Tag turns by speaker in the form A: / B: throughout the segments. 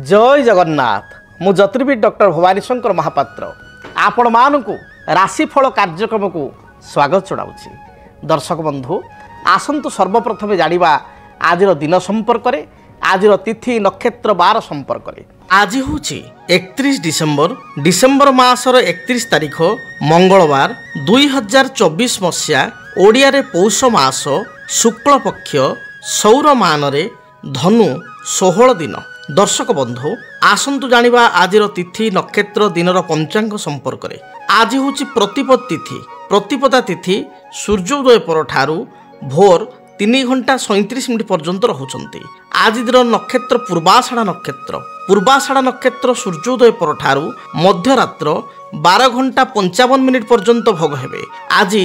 A: जय जगन्नाथ मु ज्योतिर्विद डॉक्टर भवानी शंकर महापात्र आपण मानकु राशिफल कार्यक्रम को स्वागत जनाऊँगी। दर्शक बंधु आसतु सर्वप्रथम जानिबा आजिर दिन संपर्क में आजिर तिथि नक्षत्र बार संपर्क में। आज हूँ 31 डिसेम्बर मासर 31 तारीख मंगलवार 2024 मसीहा ओडिया रे पौष मास शुक्ल पक्ष सौर मान धनु 16 दिन। दर्शक बंधु आसतु जानिबा आजिर तिथि नक्षत्र दिनर पंचांग संपर्क में। आज हूँ प्रतिपद तिथि। प्रतिपदा तिथि सूर्योदय पर ठारू भोर 3 घंटा 37 मिनिट पर्यंत रहउछंती। आज दिन नक्षत्र पूर्वाषाढ़ नक्षत्र। पूर्वाषाढ़ नक्षत्र सूर्योदय पर ठारू मध्यरात्र 12 घंटा 55 मिनिट पर्यंत भोग हेबे। आज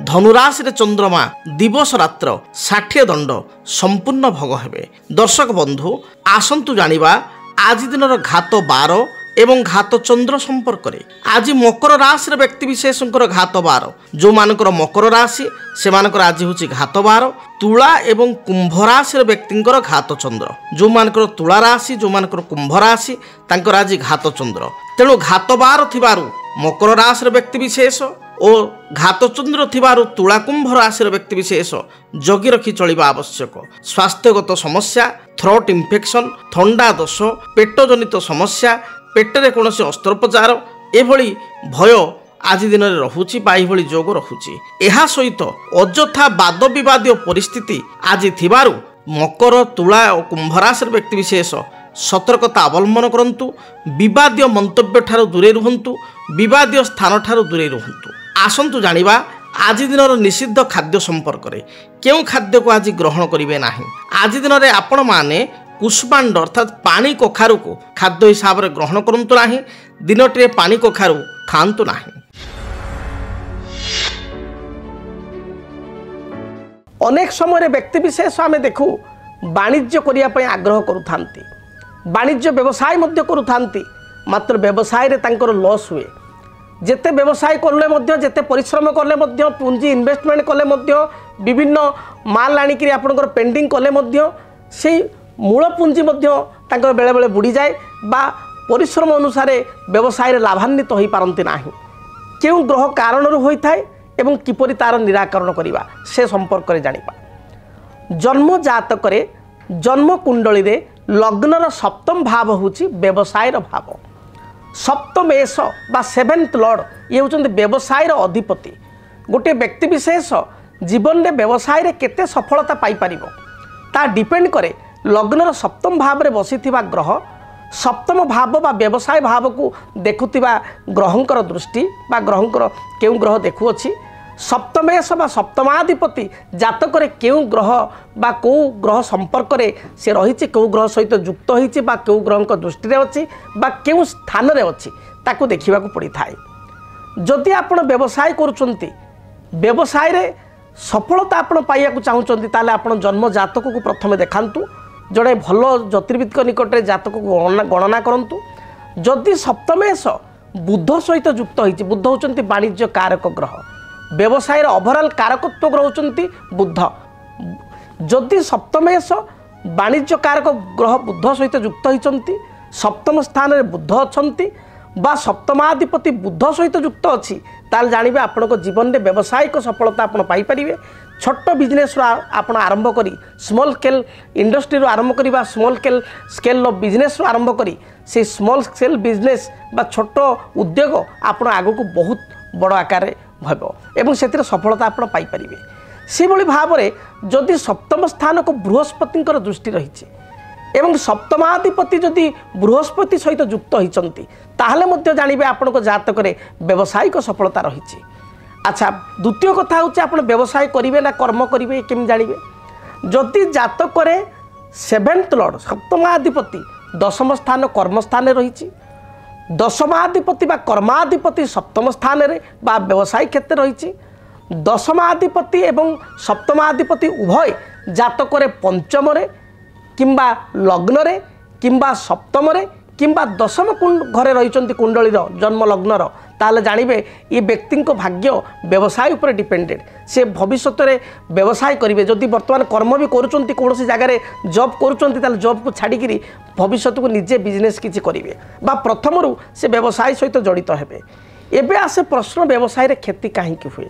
A: धनुराशि रे चंद्रमा दिवस रात्र 60 दंड संपूर्ण भोग हेबे। दर्शक बंधु आसंतु जानिबा आज दिनर घात 12 एवं घात चंद्र संपर्क में। आज मकर राशि व्यक्ति विशेषकर घात 12 जो मानकर मकर राशि से मानकर आज हूँ घात 12। तुला एवं कुंभ राशि व्यक्तिंकर घात चंद्र जो मानकर तुला राशि जो मानकर कुंभ राशि तांकर आज घात चंद्र। तेणु घात 12 थिबारु मकर राशि व्यक्ति विशेष और घात चंद्र थिबारु तुला कुंभ राशि व्यक्ति विशेष जगी रखी चलिबा आवश्यक। स्वास्थ्यगत समस्या थ्रोट इन्फेक्शन थंडा दोष पेट जनित समस्या पेटरे कौन अस्त्रोपचार एभली भय आज दिन में रहुची बाई जोग रहुची। एहा सहित अଯଥା वाद विवाद परिस्थिति आज थिबारु मकर तुला और कुंभ राशि व्यक्ति विशेष सतर्कता अवलंबन करंतु। विवाद मंतव्य ठारू दूरे रुहंतु। विवाद स्थान ठारू दूरे रुहंतु। आसंतु जानिबा आज दिन निषिद्ध खाद्य संपर्क में। केउ खाद्य को आज ग्रहण करिवे नाही। आज दिन में आपण माने कुष्मांड अर्थात पानी कखारू को खाद्य हिसाब से ग्रहण करंतु नाही। दिनटे पानी कखारू खांतु नाही। अनेक समय व्यक्ति विशेष आम देखू वाणिज्य करने आग्रह करुथांती। वाणिज्य व्यवसाय मध्य करुथांती मात्र व्यवसाय रे तांकर लॉस हुए। जेते व्यवसाय करले मध्य जेते परिश्रम करले मध्य पूंजी इन्वेस्टमेंट कले मध्य विभिन्न माल आनिक आपनकर पेंडिंग कले मध्य से मूल पुंजी तांकर बेले बेले बुड़ी जाए बा परिश्रम अनुसार व्यवसाय रे लाभान्वित हो पारंती नाही। केउ ग्रह कारण होता है एवं किपरि तार निराकरण करिबा से संपर्क रे जानिबा। जन्म जातक रे जन्म कुंडली रे लग्नर सप्तम भाव होची व्यवसाय भाव। सप्तमेश बा सेवेंथ लॉर्ड ये होचंती व्यवसाय अधिपति। गोटे व्यक्ति विशेष जीवन में व्यवसाय रे केते सफलता पाई परिबो ता डिपेंड करे लग्नर सप्तम भाव में बसी ग्रह सप्तम भाव बा व्यवसाय भाव को देखुवा ग्रहंकर दृष्टि बा ग्रहंकर केउ ग्रह देखुअछि। सप्तमेश बा सप्तमाधिपति जातक रे केउ ग्रह बा को ग्रह संपर्क रे से रहिछि केउ ग्रह सहित युक्त होइछि बा केउ ग्रहंकर दृष्टि रे अछि बा केउ स्थान रे अछि ताकू देखिबा को पड़ी थाए। जदि आपण व्यवसाय करूछंती व्यवसाय रे सफलता आपण पाइया को चाहुचंती ताले आपण जन्म जातक को प्रथम देखांतु। जड़े भल ज्योतिर्विद निकट में जातक को गणना करंतु। जदि सप्तमेश बुध सहित युक्त होइछि बुध होचंती वाणिज्य कारक ग्रह व्यवसाय ओभरऑल कारकत्व ग्रह होचंती बुध। जदि सप्तमेश वाणिज्य कारक ग्रह बुध सहित युक्त होइछंती सप्तम स्थान रे बुध अछंती बा सप्तमाधिपति बुध सहित युक्त अछि ताल जानिबे आपनको जीवन में व्यावसायिक सफलता आपण पाई परिबे। छोट बिजनेस आपण आरंभ करी स्मॉल स्केल इंडस्ट्री आरंभ करी बा स्मॉल स्केल बिजनेस आरंभ करी से स्मॉल स्केल बिजनेस बा छोट उद्योग आपण आगो को बहुत बड़ आकार भइबो एवं सेतिर सफलता आपण पाई परिबे। से भली भाव रे जदि सप्तम स्थान को बृहस्पतिंकर दृष्टि रहिछि एवं सप्तमाधिपति जदि बृहस्पति सहित युक्त होइचंती ताहले मध्य जानिबे आपनको जातक रे व्यावसायिक सफलता रहिछि। अच्छा द्वितीय कथा होची आपण व्यवसाय करिवे ना कर्म करिवे केम जानिबे। जदि जातक रे सेवेंथ लॉर्ड सप्तमाधिपति दशम स्थान कर्म स्थान रहिछि दशमाधिपति बा कर्माधिपति सप्तम स्थान रे बा व्यवसाय क्षेत्र रहिछि दशमाधिपति एवं सप्तमाधिपति उभय जातक रे पंचम रे किंबा लग्न रे किंबा सप्तम रे किंबा दशम घरे रही कुंडली जन्म लग्नर ताहले जानिबे ये व्यक्ति भाग्य व्यवसाय उपर डिपेंडेड से भविष्य में व्यवसाय करेंगे जदि वर्तमान कर्म भी करुँच कौन जगार जॉब करुँच जॉब को छाड़ी भविष्य को निजे बिजनेस किसी करेंगे बा प्रथम से व्यवसाय सहित जड़ित हेबे। एबे आसे प्रश्न व्यवसाय रे क्षति कहीं हुए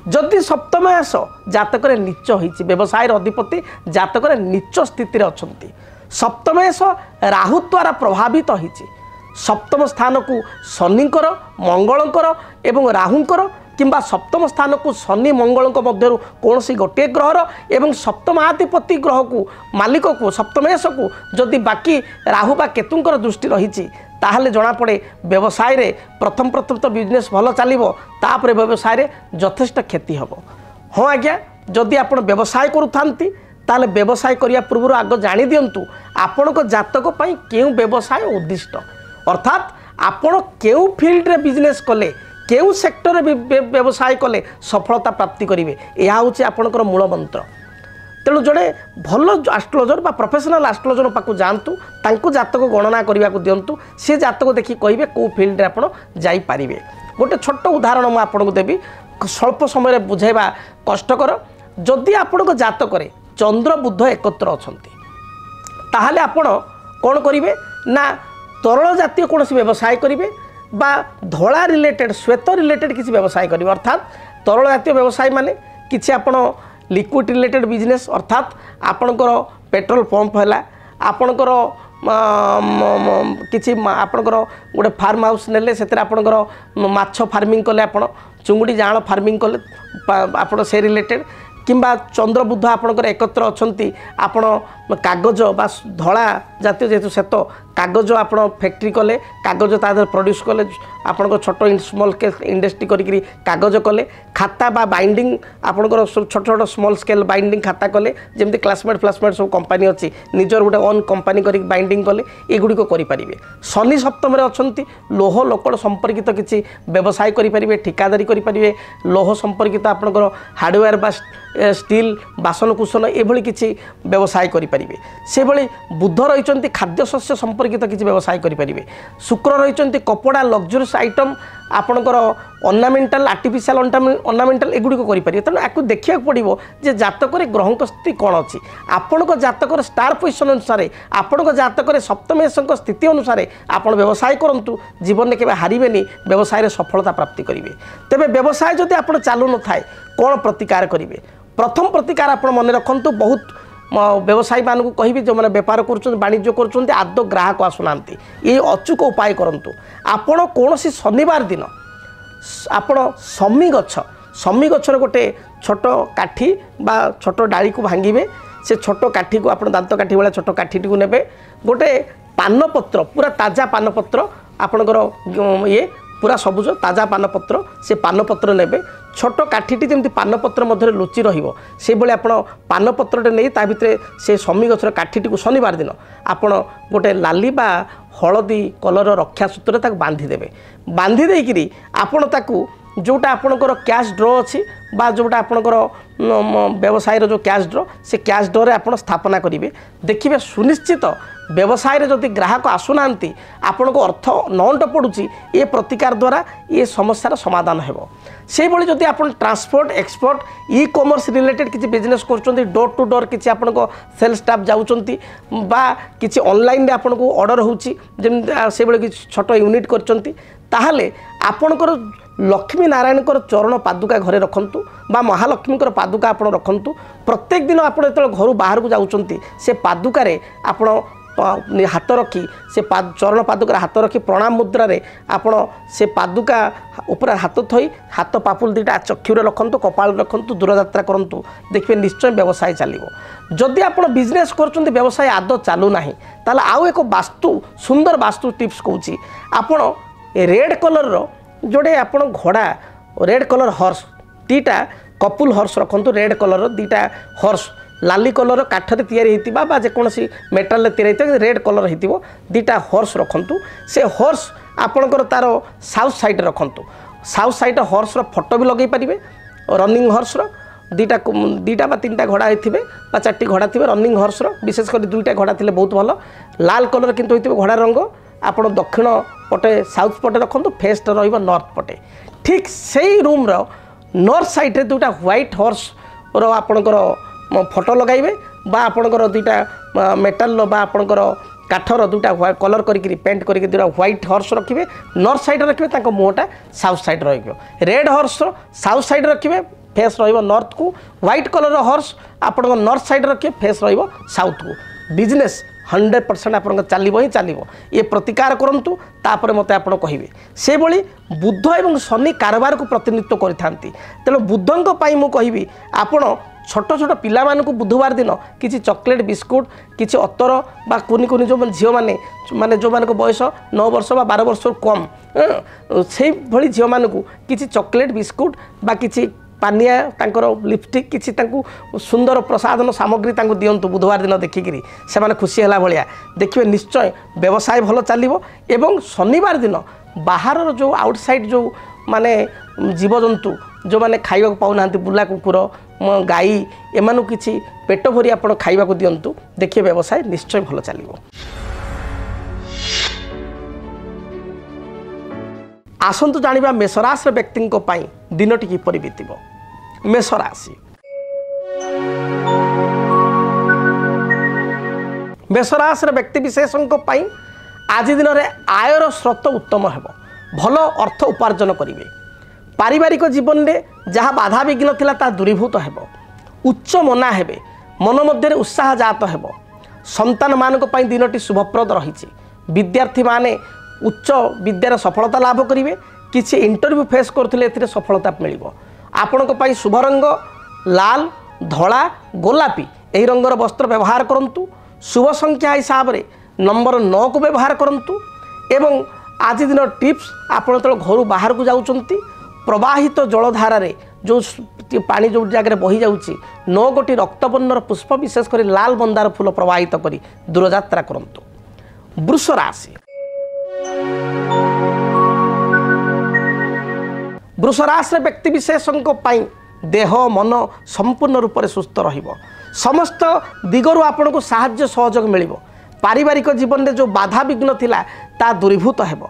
A: जदि सप्तम आस जातक नीच होती व्यवसाय अधिपति जातक नीच स्थित अच्छा सप्तम आस राहु द्वारा प्रभावित होती सप्तम स्थान को शनिकर मंगलकर एवं राहुंकर किंबा सप्तम स्थान को शनि मंगल मध्य कौन गोटे ग्रहर एवं सप्तमाधिपति ग्रह को मालिक को सप्तमेश को जदि बाकी राहु बा केतुंकर दृष्टि रही ताहले जना पड़े व्यवसाय रे प्रथम तो बिजनेस भल चलो तापर व्यवसाय रे यथेष्ट क्षति हम। हाँ आज्ञा जदि आप व्यवसाय करूथांती ताले व्यवसाय करिया पूर्व आग जानी दिंतु आपण को जातक पई केउ व्यवसाय उद्दिष्ट अर्थात आपण केउ फील्ड रे बिजनेस कले केउ सेक्टर रे व्यवसाय कले सफलता प्राप्ति करेंगे यह हूँ आपणकर मूल मंत्र। तेणु जड़े भल एस्ट्रोलॉजर बा प्रोफेशनल एस्ट्रोलॉजर पाखु जातु तांको जातक गणना करने को दिंतु सी जातक देखिए कहे कौ फील्ड रे आपण जाइपारे। गोटे छोट उदाहरण मुझे आपको देवी स्वल्प समय बुझेबा कष्टकर जदि आपण जातक चंद्र बुध एकत्र अच्छा ताहले आपण कौन करेंगे ना तरल जातीय कौन व्यवसाय करेंगे बा धड़ा रिलेटेड श्वेत रिलेटेड किसी व्यवसाय करेंगे अर्थात तरल जातीय व्यवसाय माने किसी आपण लिक्विड रिलेटेड बिजनेस अर्थात आपणकर पेट्रोल पंप है आपणकर किसी आपणकर गोटे फार्म हाउस नेले से आपणकर माछ फार्मिंग कले आपण चुंगुड़ी जाँळ फार्मिंग कले आपण से रिलेटेड किंबा चंद्र बुध आपणकर एकत्र अच्छा आपण कागज बा धड़ा जातीय जेहेतु श्वेत कागज आप फैक्ट्री कले कागज तादर प्रोड्यूस कले आपण छोट स्मॉल स्केल इंडस्ट्री करी कागज कले खाता बा बाइंडिंग आपणकर छोट छोट स्मॉल स्केल बाइंडिंग खाता कले जमती क्लासमेट फ्लासमेट सब कंपनी अच्छी निजर गोटे ओन कंपनी करी बाइंडिंग कले एगुड़ी करें। शनि सप्तम अच्छा लोह लोकड़ संपर्कित किसी व्यवसाय करेंगे ठिकादारी करेंगे लोह संपर्कित आपणकर हार्डवेयर बा स्टील बासन कुसन एभली किसी व्यवसाय करेंगे से भली बुध रही खाद्य शस्य संपर्कित किसी व्यवसाय करेंगे शुक्र रही कपड़ा लग्जरीस आइटम आपणकर अर्नामेंटाल आर्टिफिशियल अर्नामेंटाल एगुड़ी करेंगे। तेणु आपको देखा पड़ो जे जातक ग्रह स्थिति कौन अच्छी आपण जातक स्टार पोजिशन अनुसार आपण जातक सप्तमेश स्थिति अनुसार आप व्यवसाय करूँ जीवन में केवे हारेनि व्यवसाय सफलता प्राप्ति करेंगे। तेरे व्यवसाय जदि आप चालू न थाए कौन प्रतिकार करेंगे प्रथम प्रतिकार आप मन रखु बहुत व्यवसायी मानू कहि जो मैंने बेपार कर वाणिज्य कर आद ग्राहक आसुना ये अचूक उपाय करूँ आपण कौन शनिवार दिन आपण समी गचर गोटे छोट काठी बा छोट डाली को भांगे से छोट काठी को आप दांत काठी भाया छोट काठी को ने गोटे पानपत्र पूरा ताजा पानपत्र आपणकर ये पूरा सबुज ताजा पानपत्र से पानपत्र ने छोट काठीटी जमी पानपत्र मध्य लुचि रही आप पानपत्रटे नहीं ता भितर से शमी गचर काठीटी को शनिवार दिन आपण गोटे लाली बा हलदी कलर रक्षा सूत्र बांधिदेवे बांधी देकरी आपण ताकू जोटा आपणकर कैश ड्र अच्छी बा जोटा आपणकर व्यवसाय जो कैश ड्र से कैश ड्रे आप स्थापना करेंगे देखिए सुनिश्चित व्यवसाय रे जदि ग्राहक आसुना आपण को अर्थ नंट पड़ुची ये प्रतिकार द्वारा ये समस्यार समाधान हेबो। से भली जदि आप transport export e commerce related किसी बिजनेस कर डोर टू डोर किसी आपण को सेल स्टाफ जाउचंती बा किसी ऑनलाइन रे आपण को ऑर्डर होउची से भली किसी छोट यूनिट करचंती ताहले आपणकर लक्ष्मी नारायण चरण पादुका घरे रखंतु बा महालक्ष्मी पादुका आप रखंतु प्रत्येक दिन आप घर बाहर को जाउचंती से पादुकार आपण हाथ रखी से चरण पादुकार हाथ रखी प्रणाम मुद्रा रे आपण से पादुका ऊपर हाथ थई हाथ पापुल दुटा चक्षुरे रखंतु कपाल रखंतु दूरयात्रा करंतु देखिए निश्चय व्यवसाय चलिबो। जदि आप बिजनेस करछंती व्यवसाय आदौ चालू नाही ताले आउ एक वास्तु सुंदर वास्तु टिप्स कहूची आपण रेड कलर रो जोड़े आप घोड़ा red colour horse दीटा couple horse रखु रेड कलर दीटा हॉर्स लाली कलर काठरे तैयारी बा जेकोसी मेटाल तैयारी रेड कलर हो दीटा हॉर्स रखु से हॉर्स आपणकर तार साउथ साइड रखु साउथ साइड हॉर्स फोटो भी लगे पारे रनिंग हॉर्स दीटा बा तीन घोड़ा होते चार्टी घोड़ा थे रनिंग हॉर्स विशेषकर दुईटा घोड़ा थे बहुत भल लाल कलर किंतु होते घोड़ा रंग आप दक्षिण पटे साउथ पटे रखु फेसटा रॉर्थ पटे ठीक से ही रूम्र नॉर्थ साइड रे दुटा व्हाइट हॉर्स रो आपणकर फोटो लगाइबे बा आपणकर दुटा मेटाल बा आपणकर काठर दुटा कलर करी पेंट करी दुटा व्हाइट हॉर्स रखिए नॉर्थ साइड रखिए मुँहटा south side red horse south side रखिए फेस नॉर्थ को व्हाइट कलर हॉर्स आप नॉर्थ साइड रखिए फेस साउथ को बिजनेस 100% आप चलो ही चलो ये प्रतिकार करूँ तापर मत आप कहे से भली बुध और शनि कारबार को प्रतिनिधित्व करते तेणु बुधों मुझे आपण छोट छोट पिला मानक बुधवार दिन किसी चॉकलेट बिस्कुट किसी अतर बा कुनी कुनी जो झील मैंने माने जो मान बयस 9 वर्ष बा 12 वर्ष कम से भली झील मानक किसी चॉकलेट बिस्कुट बा किसी पानिया तांकर लिपस्टिक किसी सुंदर प्रसाधन सामग्री दिंतु बुधवार दिन देखिकी से खुशी है भाया देखिए निश्चय व्यवसाय भल चलो एवं शनिवार दिन बाहर जो आउटसाइड जो माने जीवजंतु जो मैंने खाइबा पाऊना बुला कुकुर गाई एमनु किसी पेट भरी आप खाइबा दिंतु देखिए व्यवसाय निश्चय भल चलो। आसतु जानिबा मेषराशि व्यक्ति दिनटी किपरि बीतिबो। मेषराशि मेषराशि व्यक्ति विशेषों आज दिन में आयर स्रोत उत्तम हेब भल अर्थ उपार्जन करेंगे पारिवारिक जीवन में जहाँ बाधा विघ्न थिला ता दूरीभूत हेब उच्च मना हेबे मन मध्य उत्साह जात हेब संतान मानक पई दिनटी शुभप्रद रही विद्यार्थी माने उच्च विद्यार सफलता लाभ करेंगे किसी इंटरव्यू फेस करथिले एथिरे सफलता मिलिबो आपणक पई शुभ रंग लाल धला गोलापी एही रंगर वस्त्र व्यवहार करंतु शुभ संख्या हिसाब रे नंबर 9 को व्यवहार करंतु एवं आज दिन टिप्स आपण तो घर बाहर को जाउचंती प्रवाहित जलधारा रे जो पानी जो जगह बही जाउची 9 गोटी रक्तवर्णर पुष्प विशेषकर लाल मंदार फूल प्रवाहित करी दूरयात्रा करंतु। वृष राशि वृष राशि व्यक्ति विशेषों देह मन संपूर्ण रूप से सुस्थ रहिबो समस्त दिगरु आपन को साहाय्य सहयोग मिलिबो पारिवारिक जीवन में जो बाधा विघ्न थिला ता दूरीभूत हेब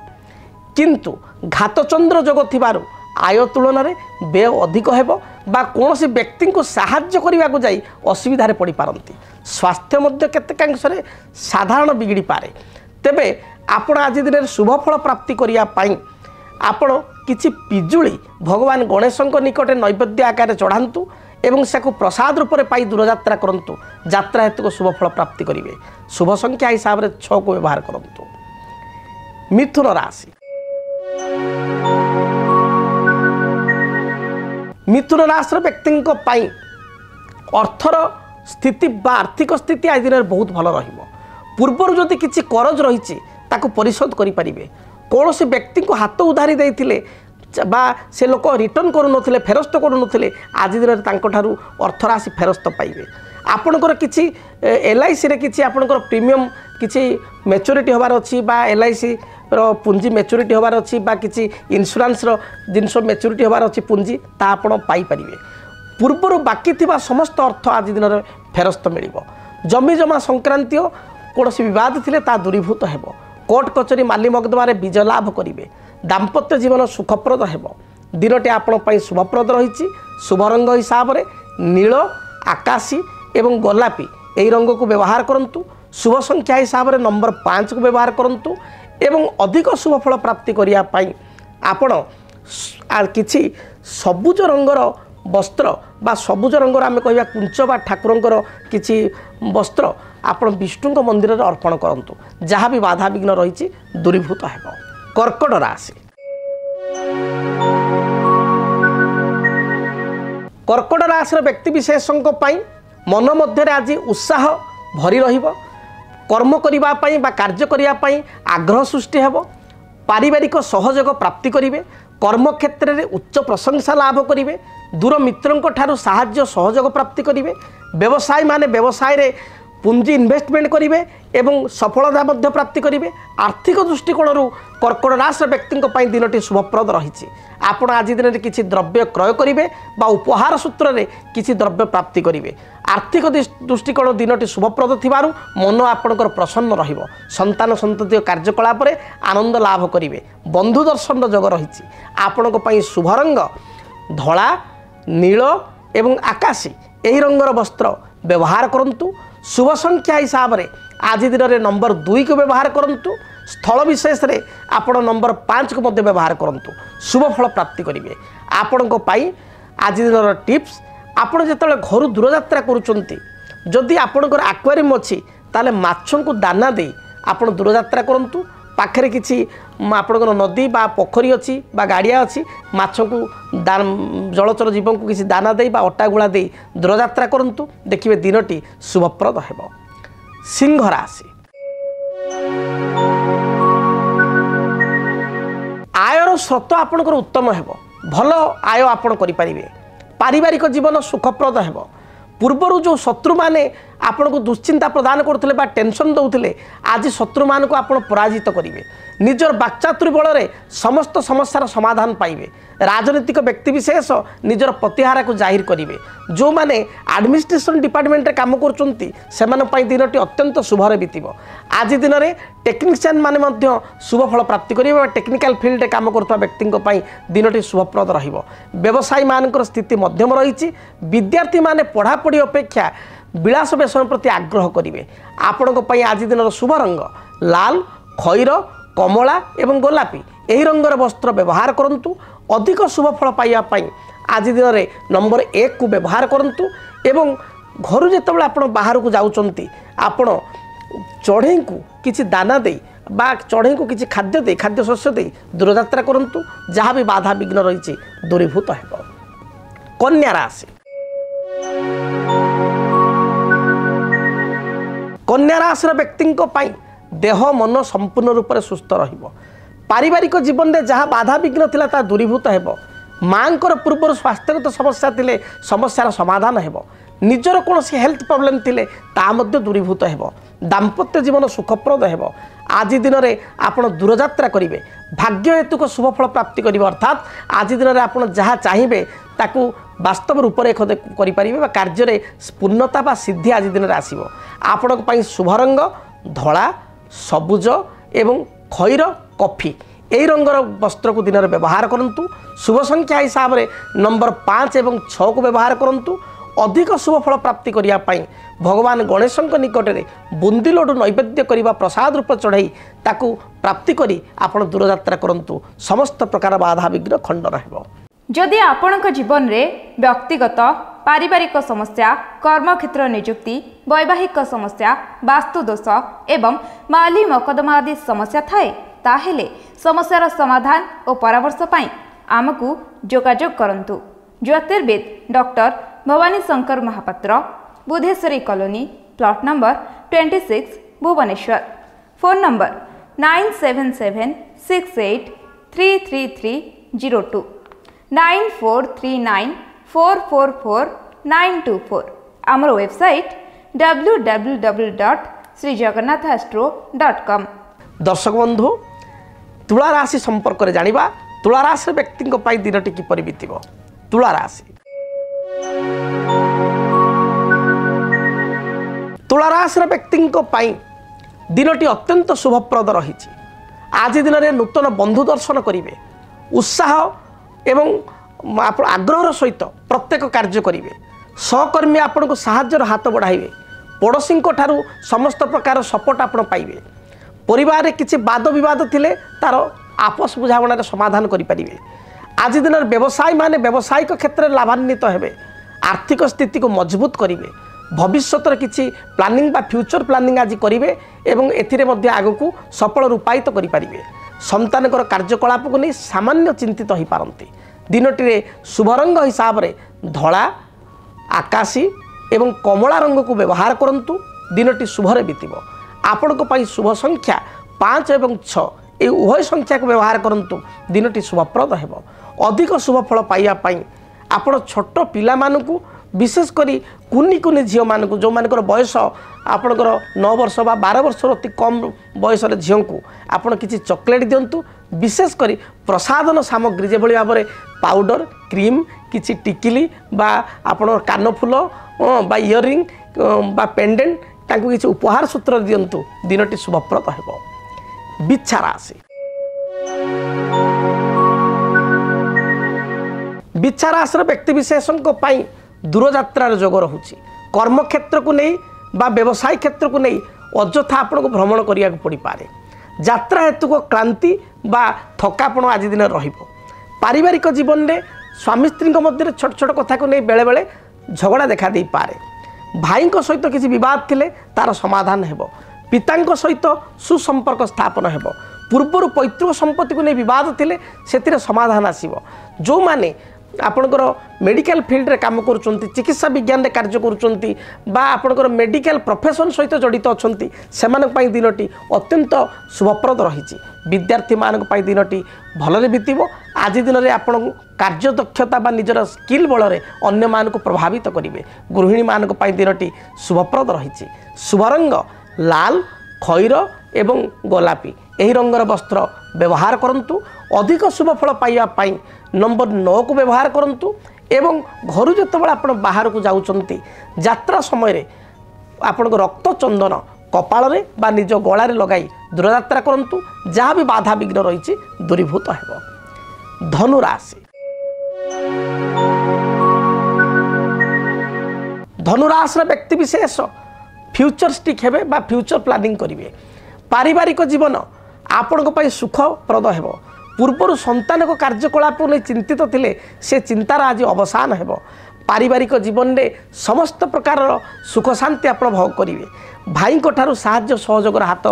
A: किंतु घातचंद्र जोग थिबारु आय तुलन में व्यय अधिक हेब बा कोनोसी व्यक्ति को साहाय्य करने को जाई असुविधा पड़ पारती स्वास्थ्य मध्य केतेकांश साधारण बिगड़ी पारे तेबे आपण आज दिन में शुभफल प्राप्ति करने आपण किछि पिजुली भगवान गणेशों निकट नैवेद्य आकार चढ़ातु एवं से प्रसाद रूप में पाई दूरयात्रा करंतु यात्रा हेतु शुभफल प्राप्ति करेंगे शुभ संख्या हिसाब से 6 को व्यवहार करंतु। मिथुन राशि मिथुन राशि व्यक्ति अर्थर स्थिति बा आर्थिक स्थिति आज दिन में बहुत भल रहिबो पूर्वर जदि किछि करज रही परिशोध करें कौन से व्यक्ति को हाथ उधारी देते बा से लोक रिटर्न करूँ फेरस्त करूँ आज दिन में अर्थराशि फेरस्त पाइबे आपणकर किसी LIC रे किसी आपणकर प्रीमियम किसी मैच्योरिटी होबार अच्छी बा LIC रो पुंजी मैच्योरिटी होबार अच्छी बा किसी इंश्योरेंस रो जिनस मैच्योरिटी होबार अच्छी पुंजी ता आपण पाई परिबे पूर्वर बाकी थिबा समस्त अर्थ आज दिन में फेरस्त मिलिबो जमी जमा संक्रांति कौन बद थिले ता दूरीभूत हेब कोर्ट कचेरी माली मकदमा विजय लाभ करेंगे दाम्पत्य जीवन सुखप्रद हेब दिनटी आपण शुभप्रद रही शुभ रंग हिसाब से नील आकाशी एवं गोलापी यही रंग को व्यवहार करंतु शुभ संख्या हिसाब से नंबर 5 को व्यवहार करंतु एवं अधिक शुभफल प्राप्ति करने आपण किछि सबुज रंगर वस्त्र बा सबुज रंगर आम कह कुंच बा ठाकुरंकर किछि वस्त्र आपण विष्णु मंदिर में अर्पण करंतु जहाँ भी बाधा विघ्न रही दूरीभूत हेब। कर्कट राशि कर्कट राशि व्यक्ति विशेषों मन मध्य आज उत्साह भरी रहिबो कर्म करने बा कार्य करने आग्रह सृष्टि हेब पारिवारिक सहयोग प्राप्ति करेंगे कर्म क्षेत्र में उच्च प्रशंसा लाभ करेंगे दूर मित्रों ठारू साहाय्य सहयोग प्राप्ति करेंगे व्यवसाय माने व्यवसाय रे पुंजी इन्वेस्टमेंट करेंगे एवं सफलता मध्य प्राप्ति करेंगे। आर्थिक दृष्टिकोण कर्कट राशि व्यक्ति दिनटी शुभप्रद रही। आपण आज दिन में किसी द्रव्य क्रय करेंगे बा उपहार सूत्र में किसी द्रव्य प्राप्ति करेंगे। आर्थिक दृष्टिकोण दिनटी शुभप्रद थिबारु मन आपणकर प्रसन्न रहिबो। संतान संतति कार्यकलाप आनंद लाभ करेंगे। बंधु दर्शन जोग रही। आपणक पई शुभ रंग धला नील एवं आकाशी यही रंगर वस्त्र व्यवहार करंतु। शुभ संख्या हिसाब से आज दिन में नंबर 2 को व्यवहार करंतु। स्थल विशेष रे आपण नंबर 5 को मध्य व्यवहार करंतु। शुभ फल प्राप्ति करेंगे। आपण को पाई आज दिन टिप्स आपण जिते घर दूरयात्रा करुँच जदि आपणकर आक्वारियम अच्छी ताले माछों को दाना दे आपण दूरयात्रा करंतु। पाखरे किसी आपणकर नदी बा पोखरी अच्छी बा गाड़िया अच्छी माछों को जलचर जीव को किसी दाना दे बा अटा गुड़ा दे दूरयात्रा करंतु। देखिए दिनटी शुभप्रद हेबो। सिंह राशि आयर स्रोत आपणकर उत्तम हेबो। भल आय आपण करि परिबे। पारिवारिक जीवन सुखप्रद हेबो। पूर्वर जो शत्रु माने आपण को दुश्चिंता प्रदान करते बा टेंशन दौले आज शत्रु मान को आपण पराजित करेंगे। निजर वाक्चातुर्य बल में समस्त समस्यार समाधान पाइबे। राजनीतिक व्यक्तिविशेष निजर प्रतिहारा को जाहिर करेंगे। जो माने एडमिनिस्ट्रेशन डिपार्टमेंट रे काम करचंती सेमान पई दिनटी अत्यंत शुभरे बीतिबो। आज दिन में टेक्निशियन माने मध्य शुभ फल प्राप्ति करेंगे। टेक्निकल फील्ड रे काम करता व्यक्ति दिनटी शुभप्रद रहिबो। व्यवसायी मानकर स्थिति मध्यम रही। विद्यार्थी माने पढ़ापढ़ी अपेक्षा विलास व्यसन प्रति आग्रह करेंगे। आपण आज दिन शुभ रंग लाल खैर कमला एवं गोलापी यही रंगर वस्त्र व्यवहार करंतु। अधिक शुभ फल पाइबापी आज दिन में नंबर 1 को व्यवहार करंतु। एवं घर जितेबाला आप बाहर को जाउचंती आपण चढ़ई को किसी दाना दे बा चढ़ई को किसी खाद्य दे खाद्य शस्य दे दूरयात्रा करंतु। जहाँ भी बाधा विघ्न रही दूरीभूत हेबो। कन्या राशि कन्या राशि व्यक्ति देह मन संपूर्ण रूप से सुस्थ रहिबो। पारिवारिक जीवन में जहाँ बाधा विघ्न थिला ता दूरीभूत हेबो। मांकर पूर्व स्वास्थ्यगत समस्या थिले समस्यार समाधान हेबो। निजर कौन हेल्थ प्रॉब्लम थिले ता मध्य दूरीभूत हेबो। दाम्पत्य जीवन सुखप्रद हेबो। आज दिन में आपण दूरयात्रा करेंगे। भाग्य हेतुक शुभ फल प्राप्ति करेंगे। अर्थात आज दिन में आप जहाँ चाहिए ताकू वास्तव रूपरेख करें कार्य पूर्णता बा सिद्धि आज दिन में आसो। आपण शुभ रंग धला सबुज एवं खैर कॉफी यही रंगर वस्त्र को दिन में व्यवहार करंतु। शुभ संख्या हिसाब से नंबर 5 एवं 6 को व्यवहार करंतु। अधिक शुभ फल प्राप्ति करने भगवान गणेश निकट में बुंदी लड्डू नैवेद्य करने प्रसाद रूप चढ़ाई ताकू प्राप्ति करी आपण दूरयात्रा करंतु। समस्त प्रकार बाधा विघ्न खंड रहिबो।
B: जदि आपणक जीवन में व्यक्तिगत पारिवारिक समस्या कर्मक्षेत्र नियुक्ति वैवाहिक समस्या वास्तुदोष एवं माली मकदमा आदि समस्या थाए ताहेले समस्यार समाधान और परामर्श पाई आमको जोगाजोग करंतु। ज्योतिर्विद doctor Bhabani Shankar Mahapatra Budheswari colony plot number 26 Bhubaneswar. Phone number 9776833302 9439444924। आमर वेबसाइट www.srijagannathastro.com।
A: दर्शक बंधु तुला राशि संपर्क में जानिबा। तुला राशि व्यक्ति दिनटी किपरि बीतिबो। तुला राशि तुला राशि व्यक्ति दिनटी अत्यंत शुभप्रद रही। आज दिन में नूतन बंधु दर्शन करेंगे। उत्साह एवं आग्रह सहित प्रत्येक कार्य करेंगे। सहकर्मी आपण को साहाय्यर हाथ बढ़ाइबे। पड़ोशी ठारू समस्त प्रकार सपोर्ट आप पाइबे। परिवार किसी वाद विवाद थिले तार आपस बुझामणार समाधान करें। आज दिन व्यवसायी माने व्यावसायिक क्षेत्र में लाभान्वित हेबे। आर्थिक स्थिति को मजबूत करेंगे। भविष्यतर किसी प्लानिंग बा फ्यूचर प्लानिंग आज करेंगे एवं एथिरे मध्य आगकू सफल रूपायित करें। संतानकर कार्यकलाप को नहीं सामान्य चिंतित हो पारती। दिनटी शुभ रंग हिसाब से धला आकाशी एवं कमला रंग को व्यवहार करंतु। दिनटी शुभरे बीतिबो। आपण को शुभ संख्या 5 एवं 6 ये उभय संख्या को व्यवहार करंतु। दिनटी शुभप्रद हेबो। अधिक शुभ फल पाइबा पई आपण छोट पिला मानकू विशेष करी कुनी कुनी झील मान जो मान बयस आपणकर 9 वर्ष बा 12 वर्ष अति कम बयस झील को आपण किसी चॉकलेट दिंतु विशेष करी प्रसाधन सामग्री जो भाव में पाउडर क्रीम किसी टिकिली बा आपण कानफुल बा इयरिंग बा पेंडेंट तांको किसी उपहार सूत्र दिंतु दिनटी शुभप्रद हेबो। बिच्छा राशि बिच्छा राशि व्यक्ति विशेषों दूरयात्रार जोग रोचे कर्म क्षेत्र को नहीं बा व्यवसाय क्षेत्र को नहीं अଯଥା आपन को भ्रमण करिया पड़ी पारे यात्रा हेतु को क्लांति बा थकापण आज दिन रहिबो। पारिवारिक जीवन में स्वामी स्त्री मध्य छोट छोट कथा को नहीं बेले बेले झगड़ा देखा दे पारे। भाई सहित किसी विवाद थिले तार समाधान हेबो। पिता सहित सुसंपर्क स्थापन हेबो। पूर्वर पैतृक संपत्ति को नहीं विवाद थिले सेतिरे समाधान आसीबो। जो माने आपणकर मेडिकल फील्ड रे काम करुचंती चिकित्सा विज्ञान रे कार्य करुचंती बा आपणकर मेडिकल प्रोफेशन सहित जड़ित अछंती सेमानक पई दिनटी अत्यंत शुभप्रद रहिछि। विद्यार्थी मानक पई दिनटी भलरे बीतिबो। आज दिन रे आपण कार्य दक्षता बा निजर स्किल बल रे अन्य मानक प्रभावित करिवे। गृहिणी मानक पई दिनटी शुभप्रद रहिछि। शुभ रंग लाल खैर एवं गोलापी एही रंगर वस्त्र व्यवहार करंतु। अधिक शुभ फल पाइबा पई नंबर 9 को व्यवहार करंतु। एवं घर जितेबाला आप बाहर को जाउचंती यात्रा समय आपण रक्त चंदन कपाल रे बा निज गला रे लगाई दूरयात्रा करंतु। जहाँ भी बाधा विघ्न रही दूरीभूत हेबो। धनु राशि धनु राशि व्यक्ति विशेष फ्यूचरिस्टिक हेबे बा फ्यूचर प्लानिंग करिवे। पारिवारिक जीवन आपण को सुखप्रद हेबो। पूर्वर संतान को कार्यकलाप नहीं चिंतित थिले से चिंतार आज अवसान हेबो। पारिवारिक जीवन में समस्त प्रकार सुख शांति आप भोग करेंगे। भाई ठारू साहाय्य सहयोग हाथ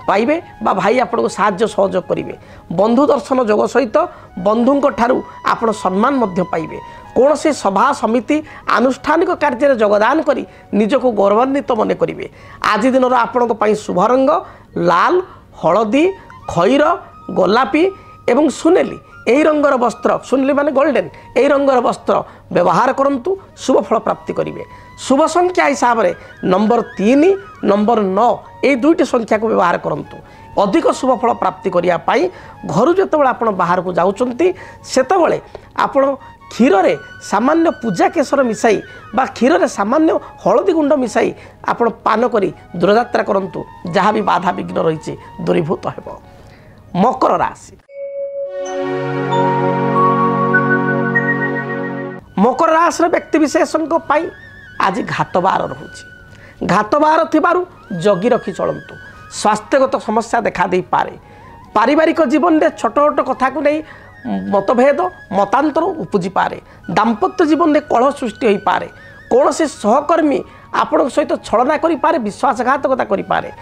A: पाइबे बा भाई आपको साहाय्य सहयोग करेंगे। बंधु दर्शन जोग सहित बंधु ठारू आप सम्मान मध्य पाइबे। कौन से सभा समिति आनुष्ठानिक कार्य योगदान करी निजको गौरवान्वित मन करेंगे। आज दिन आपण शुभ रंग लाल हलदी खैर गोलापी एवं सुनेली यही रंगर वस्त्र सुनेली माने गोल्डन यही रंगर वस्त्र व्यवहार करंतु। शुभ फल प्राप्ति करेंगे। शुभ संख्या हिसाब से नंबर 3 नंबर 9 ये दुईटी संख्या को व्यवहार करंतु। अधिक शुभ फल प्राप्ति करिया पाई घर जितेबाला आपण बाहर को जाउचंती सेतेबेले आपण क्षीर रे सामान्य पूजा केसर मिसाई बा क्षीर रे सामान्य हलदी गुंड मिसाई आपण पान करी दूरयात्रा करंतु। जहाँ भी बाधा विघ्न रही दूरीभूत हेबो। मकर राशि मकर राशि व्यक्ति विशेषों आज घातबार रोचे। घातबार थिबारु जगी रखी चलतु। स्वास्थ्यगत समस्या देखा दे पारे। पारिवारिक जीवन में छोट छोट कथा को नहीं मतभेद मतांतर उपजी पारे। दाम्पत्य जीवन में कलह सृष्टि हो पारे। कौन से सहकर्मी आपण सहित छलना करि पारे विश्वासघातकता करि पारे।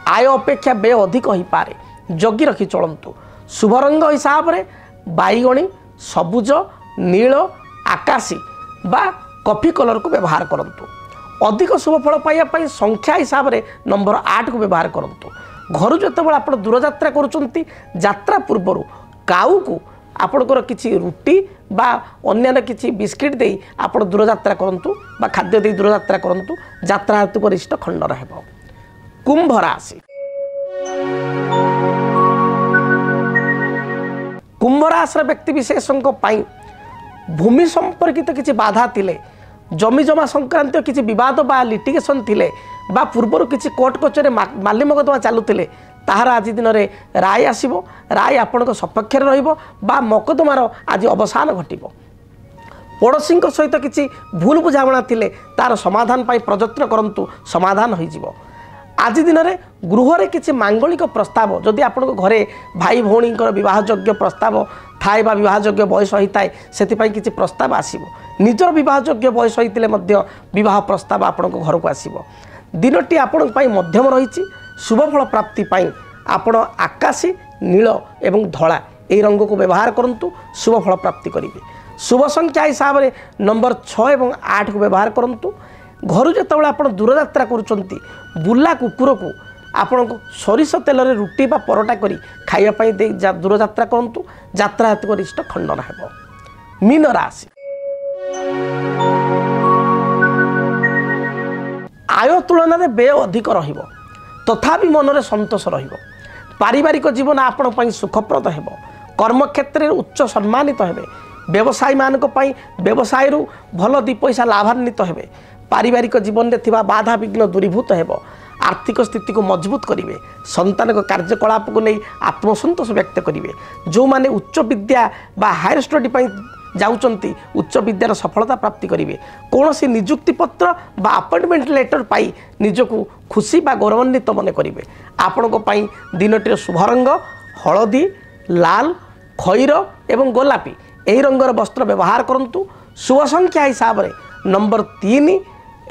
A: आय अपेक्षा व्यय अधिक हो पारे। जगी रखी चलतु। शुभ रंग हिसाब से बैगणी सबुज नील आकाशी बा कॉफी कलर को व्यवहार करंतु। अधिक शुभ फल पाइबा संख्या हिसाब से नंबर 8 को व्यवहार करंतु। घर जितेबाला आप दूरयात्रा करुचंती यात्रा पूर्वर काऊ को आपणकर किसी रुटी बा अन्य किसी बिस्किट दे आप दूरयात्रा करंतु बा खाद्य दे दूरयात्रा करंतु। यात्रा हेतु गरिष्ठ खंड रहबो। कुंभ राशि कुंभ राशि व्यक्ति विशेषों भूमि संपर्कित किसी बाधा थिले जमी जमा संक्रांत किसी विवाद बा लिटिगेशन थिले बा पूर्वर किसी कोर्ट कचेरी माली मकदमा चलुते ताहार आज दिन में राय आसब। राय आपण सपक्ष रहिबो बा मकदमार आज अवसान घटिबो। पड़ोशी सहित किसी भूल बुझाणा थिले तार समाधान पाई प्रयत्न करंतु समाधान हो जिवो। आज दिन में गृह रे किसी मांगलिक प्रस्ताव जदि आपण घरे भाई भौणी विवाहयोग्य प्रस्ताव थाए बा विवाहयोग्य बयस होता है से किसी प्रस्ताव आसीबो। निजर विवाहयोग्य बयस होते विवाह प्रस्ताव आपण घर को आसीबो। दिनटी आपण मध्यम रही। शुभ फल प्राप्ति आपण आकाशी नील एवं धला यही रंग को व्यवहार करंतु। शुभ फल प्राप्ति करेंगे। शुभ संख्या हिसाब से नंबर 6 और 8 को व्यवहार करंतु। घर जितेबाला आप दूरयात्रा करुचंती बुला कुकुर को आपण सरिष तेल रे रुटी बा परोटा करी खाइबापी दे दूरयात्रा करंतु। यात्रा हेतु गरिष्ठ खंडन हेबो। मीन राशि आय तुलन में व्यय अधिक रहिब तथापि मन में संतोष रहिब। पारिवारिक जीवन आपण सुखप्रद हेब। कर्मक्षेत्र में उच्च सम्मानित हेबे। व्यवसायी मानक पई व्यवसाय भल दी पैसा लाभान्वित हेबे। पारिवारिक जीवन में थिबा बाधा विघ्न दूरीभूत हेब। आर्थिक स्थिति को मजबूत करेंगे। संतान कार्यकलाप को नहीं आत्मसंतोष व्यक्त करेंगे। जो माने उच्च विद्या बा हायर स्टडी जाउचंती उच्च विद्यार सफलता प्राप्ति करेंगे। कौन सी निजुक्ति पत्र बा अपॉइंटमेंट लेटर पाई निजको खुशी बा गौरवान्वित मन करेंगे। आपण दिनटीर शुभ रंग हलदी, लाल, खैर एवं गोलापी यही रंगर वस्त्र व्यवहार करंतु। शुभ संख्या हिसाब से नंबर 3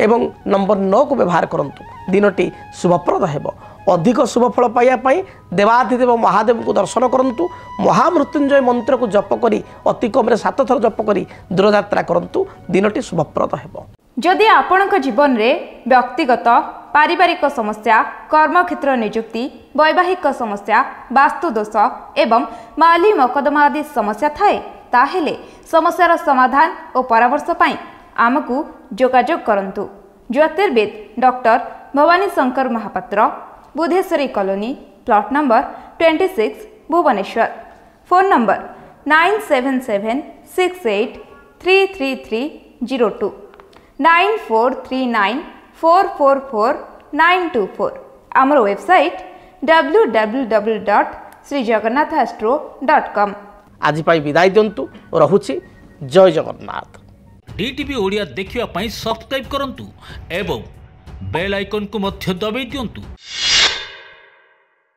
A: एवं नंबर 9 को व्यवहार करंतु। दिनटी शुभप्रद हेब। अधिक शुभफल पाइबापी देवाधिदेव महादेव को दर्शन करंतु। महामृत्युंजय मंत्र को जप करी अति कम 7 थर जप करी दूरयात्रा करंतु। दिनटी शुभप्रद हेब।
B: जदि आपणक जीवन में व्यक्तिगत पारिवारिक समस्या, कर्मक्षेत्र नियुक्ति, वैवाहिक समस्या, वास्तुदोष एवं माली मकदमा आदि समस्या थाए ताहेले समस्यार समाधान और परामर्श पाई आमको जोगाजोग करंतु। ज्योतिर्विद doctor Bhabani Shankar Mahapatra, Budheswari colony, plot number 26, Bhubaneswar. Phone number 9776833302 9439444924। आमर वेबसाइट www.srijagannathastro.com।
A: आज पाई विदाय दिंतु। रहुछि। जय जगन्नाथ।
C: डीटीवी ओडिया देखिवा पाई सब्सक्राइब करंतु एवं बेल आइकन को मध्य दबाई दियंतु।